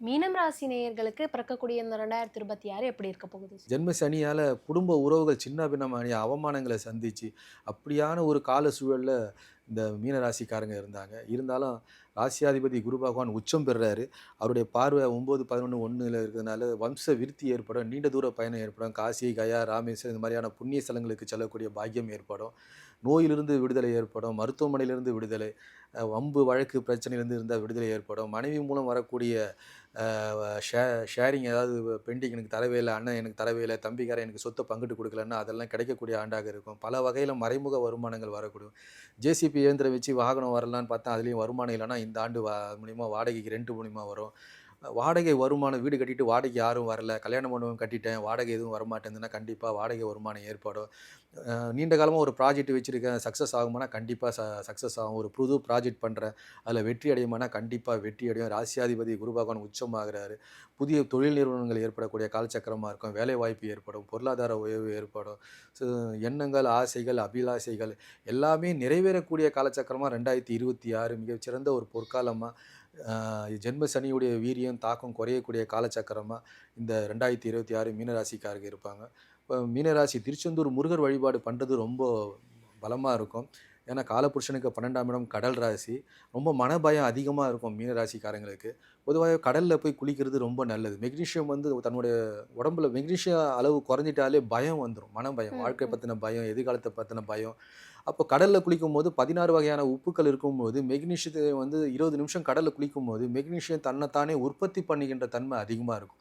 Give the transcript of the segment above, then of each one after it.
மீனம் ராசி நேயர்களுக்கு பிறக்கக்கூடிய இந்த 2026 எப்படி இருக்க போகுது? ஜென்ம சனியால குடும்ப உறவுகள் சின்ன பின்னமாகி அவமானங்கள சந்திச்சு, அப்படியான ஒரு கால சூழல்ல இந்த மீன ராசிக்காரங்க இருந்தாங்க. இருந்தாலும் ராசியாதிபதி குரு பகவான் உச்சம் பெறுறாரு. அவருடைய பார்வை 9, 11, 1ல இருக்கிறதுனால வம்ச விருத்தி ஏற்படும். நீண்ட தூர பயணம் ஏற்படும். காசி, கயா, ராமேஸ்வரம் இந்த மாதிரியான புண்ணிய ஸ்தலங்களுக்கு செல்லக்கூடிய பாக்கியம் ஏற்படும். நோயிலிருந்து விடுதலை ஏற்படும். மருத்துவமனையிலிருந்து விடுதலை. வம்பு, வழக்கு பிரச்சனையிலிருந்து இருந்தா விடுதலை ஏற்படும். மனைவி மூலம் வரக்கூடிய அ ஷே ஷேரிங் ஏதாவது பெண்டிங் எனக்கு தரவே இல்ல, அண்ணன் எனக்கு தரவே இல்ல, தம்பிக்காரன் எனக்கு சொத்த பங்கிட்டு குடுக்கலன்னா, அதெல்லாம் கிடைக்கக்கூடிய ஆண்டாக இருக்கும். பல வகையில மறைமுக வருமானங்கள் வரக்கூடும். ஜேசிபி இயந்திரம் வச்சு வாகனம் வரலான்னு பார்த்தா, அதுலயும் வருமானம் இல்லன்னா, இந்த ஆண்டு மூலியமா வாடகைக்கு ரெண்ட் மூலியமா வரும். வாடகை வருமானம் வீடு கட்டிட்டு வாடகைக்கு யாரும் வரல, கல்யாண மண்டபம் கட்டிட்டேன், வாடகை எதுவும் வரமாட்டேங்குதுன்னா, கண்டிப்பா வாடகை வருமானம் ஏற்படும். நீண்ட காலமா ஒரு ப்ராஜெக்ட் வச்சிருக்கேன், சக்சஸ் ஆகுமானா, கண்டிப்பா சக்சஸ் ஆகும். ஒரு புது ப்ராஜெக்ட் பண்றேன், அதில வெற்றி அடையுமானா, கண்டிப்பா வெற்றி அடையும். ராசியாதிபதி குரு பகவான் உச்சமாகுறாரு. புதிய தொழில் நிறுவனங்கள் ஏற்படக்கூடிய காலச்சக்கரமா இருக்கும். வேலைவாய்ப்பு ஏற்படும், பொருளாதார உயர்வு ஏற்படும். ஸோ எண்ணங்கள், ஆசைகள், அபிலாசைகள் எல்லாமே நிறைவேறக்கூடிய காலச்சக்கரமா 2026 மிகச்சிறந்த ஒரு பொற்காலமா, ஜென்ம சனியுடைய வீரியம், தாக்கம் குறையக்கூடிய காலச்சக்கரமா இந்த 2026 மீனராசிக்காரங்க இருப்பாங்க. இப்போ மீனராசி திருச்செந்தூர் முருகர் வழிபாடு பண்ணுறது ரொம்ப பலமா இருக்கும். ஏன்னா காலபுருஷனுக்கு 12ஆம் இடம் கடல் ராசி. ரொம்ப மனபயம் அதிகமா இருக்கும் மீனராசிக்காரங்களுக்கு. பொதுவாவே கடல்ல போய் குளிக்கிறது ரொம்ப நல்லது. மெக்னீசியம் வந்து தன்னுடைய உடம்புல மெக்னீசியம் அளவு குறைஞ்சிட்டாலே பயம் வந்துரும். மனபயம். ம், வாழ்க்கை ம். பத்தின பயம், எதிர்காலத்த பத்தின பயம். அப்போ கடல்ல குளிக்கும்போது 16 வகையான உப்புக்கள் இருக்கும்போது, மெக்னீசியத்த வந்து 20 நிமிஷம் கடல்ல குளிக்கும்போது, மெக்னீசியம் தன்னைத்தானே உற்பத்தி பண்ணுகின்ற தன்மை அதிகமா இருக்கும்.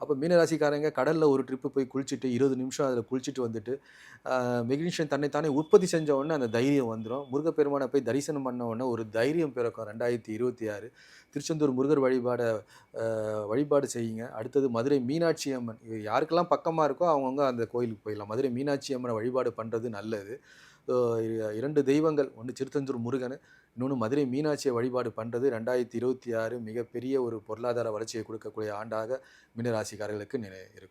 அப்போ மீனராசிக்காரங்க கடல்ல ஒரு ட்ரிப்பு போய் குளிச்சுட்டு 20 நிமிஷம் அதில குளிச்சுட்டு வந்துட்டு, மெக்னீசியம் தன்னைத்தானே உற்பத்தி செஞ்ச உடனே அந்த தைரியம் வந்துரும். முருகப்பெருமான போய் தரிசனம் பண்ண உடனே ஒரு தைரியம் பிறக்கும். 2026 திருச்செந்தூர் முருகர் வழிபாடு செய்யுங்க. அடுத்தது மதுரை மீனாட்சி அம்மன். இது யாருக்கெல்லாம் பக்கமா இருக்கோ அவங்கவங்க அந்த கோயிலுக்கு போயிடலாம். மதுரை மீனாட்சி அம்மன வழிபாடு பண்றது நல்லது. ஸோ 2 தெய்வங்கள், ஒண்ணு திருச்செந்தூர் முருகன், இன்னொன்னு மதுரை மீனாட்சிய வழிபாடு பண்றது 2026 மிகப்பெரிய ஒரு பொருளாதார வளர்ச்சியை கொடுக்கக்கூடிய ஆண்டாக மீன ராசிக்காரர்களுக்கு இருக்கும்.